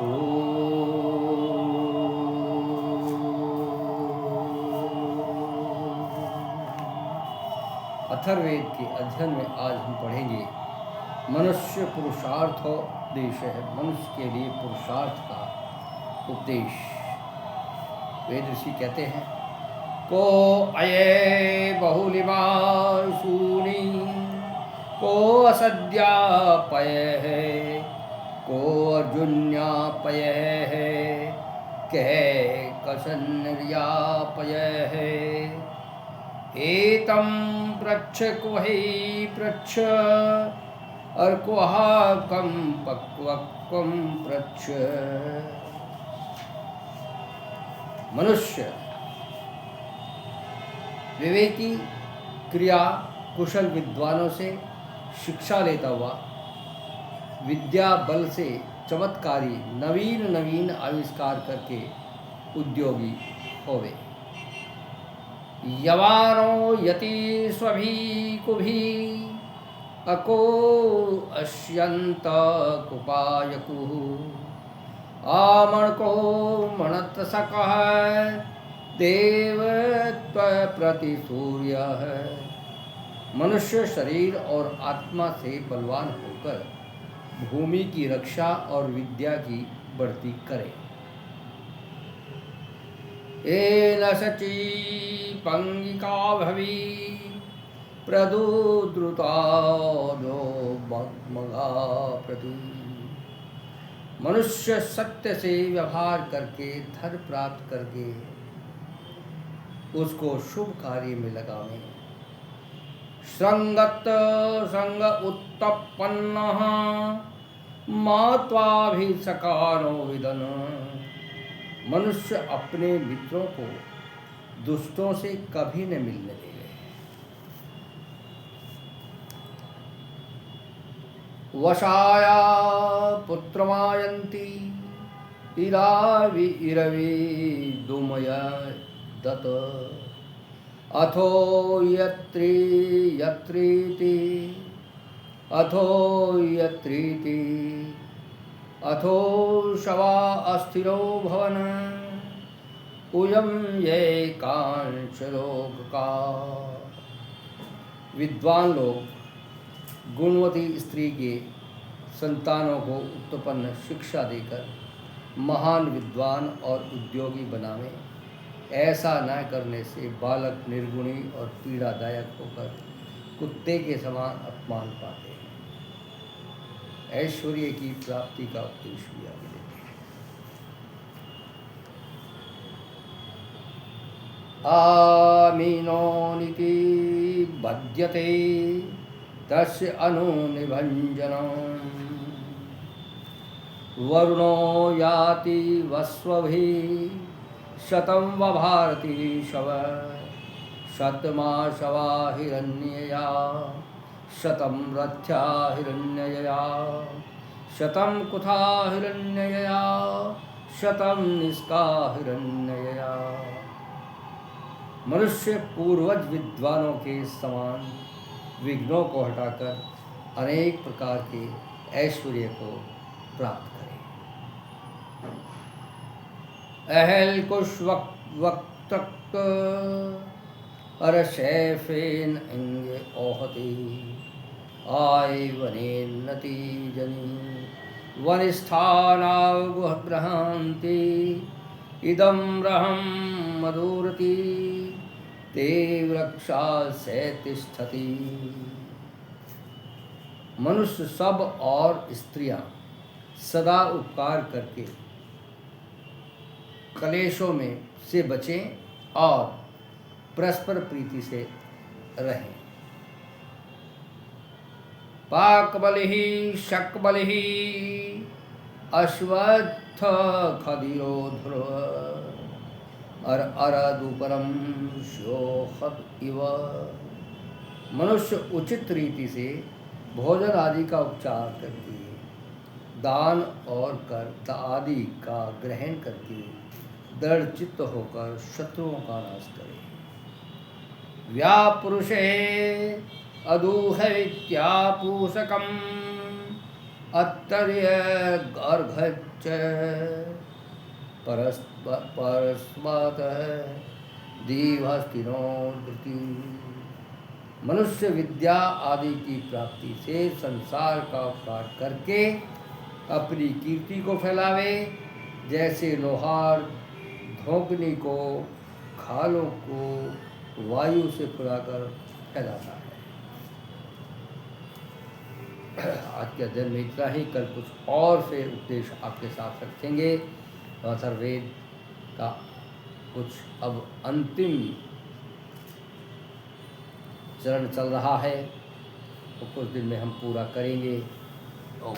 अथर्ववेद के अध्ययन में आज हम पढ़ेंगे मनुष्य पुरुषार्थोपदेश है। मनुष्य के लिए पुरुषार्थ का उपदेश। वेद ऋषि कहते हैं, को अये बहुलिमासूनि को असद्यापय है, को अर्जुन्यापय है, कह कसन्यापय है। एतम पृच्छ कुहि पृच्छ और कुहा कम पक्वक्वम पृच्छ। मनुष्य विवेकी क्रिया कुशल विद्वानों से शिक्षा लेता हुआ विद्या बल से चमत्कारी नवीन नवीन आविष्कार करके उद्योगी होवे। यवानो यति स्वभी कुभी अको अश्यंत कुपायकु आमणको मणतसकः देव प्रति सूर्य है। मनुष्य शरीर और आत्मा से बलवान होकर भूमि की रक्षा और विद्या की बढ़ती करे। एन सची पंगिका भवी प्रदुद्रुतादो मगा प्रति। मनुष्य सत्य से व्यवहार करके धन प्राप्त करके उसको शुभ कार्य में लगावे। संगत संग उत्तपन्न मात्वाभिसकारो विदन। मनुष्य अपने मित्रों को दुष्टों से कभी न मिलने देवे। वशाया पुत्रमायन्ति इरवि दुमय दत। अथो यत्रीति अथो शवा अस्थिरो भवन उयम ये कांचलोक का। विद्वान लोग गुणवती स्त्री के संतानों को उत्पन्न शिक्षा देकर महान विद्वान और उद्योगी बनावे। ऐसा न करने से बालक निर्गुणी और पीड़ादायक होकर कुत्ते के समान अपमान पाते हैं। ऐश्वर्य की प्राप्ति का उपदेश भी आगे देते हैं। आमीनो नीति बध्यते तस्य अनुनिभंजनम् वरुणो याति वस्वभिः शतं वभारती शव। शतमा शवा हिरण्यया शतं रथ्या हिरण्यया शतं कुथा हिरण्यया शतं निष्का हिरण्यया। मनुष्य पूर्वज विद्वानों के समान विघ्नों को हटाकर अनेक प्रकार के ऐश्वर्य को प्राप्त करे। अहल कुश वक्तक अरशैफेन इंगे ओहति आय वनेन्नति जनी वनिष्ठानावगृहन्ति इदं रहं मधुरति ते वृक्षा से तिष्ठति। मनुष्य सब और स्त्रियां सदा उपकार करके कलेशों में से बचें और परस्पर प्रीति से रहें। पाक बलिहि शक बलिहि अश्वत्थ खदिरो ध्रुव और अरदुपरम श्योहत इव। मनुष्य उचित रीति से भोजन आदि का उपचार करके दान और कर आदि का ग्रहण करके दृढ़ चित्त होकर शत्रुओं का नाश करे। व्यापुरुषे अदूहवित्यापूषकम् अत्तर्य अर्घच्च परस्मात् दीवस्तिनो धृति। मनुष्य विद्या आदि की प्राप्ति से संसार का उपकार करके अपनी कीर्ति को फैलावे, जैसे लोहार धोकनी को खालों को वायु से फुलाकर फैलाता है। आज के दिन में इतना ही। कल कुछ और से उपदेश आपके साथ रखेंगे। अथर्ववेद का कुछ अब अंतिम चरण चल रहा है, तो कुछ दिन में हम पूरा करेंगे। ओम।